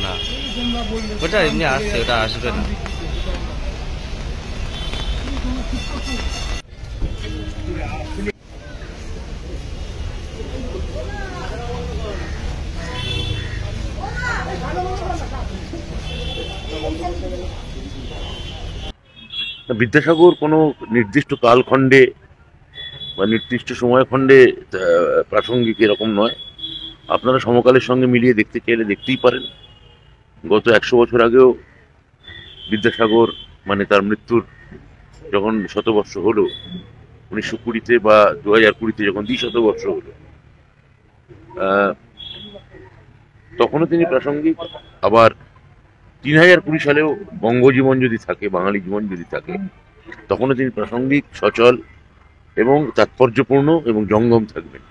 না, ওটা এমনি আসছে, ওটা আসবে না। বিদ্যাসাগর কোনো নির্দিষ্ট কালখণ্ডে বা নির্দিষ্ট সময়খণ্ডে প্রাসঙ্গিক এরকম নয়। আপনারা সমকালের সঙ্গে মিলিয়ে দেখতে চাইলে দেখতেই পারেন। গত 100 বছর আগেও বিদ্যাসাগর মানে তার মৃত্যুর যখন শতবর্ষ হলো, 1920-তে বা 2020-তে যখন দ্বিশতবর্ষ হলো, তখনও তিনি প্রাসঙ্গিক। আবার 3020 সালেও বঙ্গজীবন যদি থাকে, বাঙালি জীবন যদি থাকে, তখনও তিনি প্রাসঙ্গিক, সচল এবং তাৎপর্যপূর্ণ এবং জঙ্গম থাকবেন।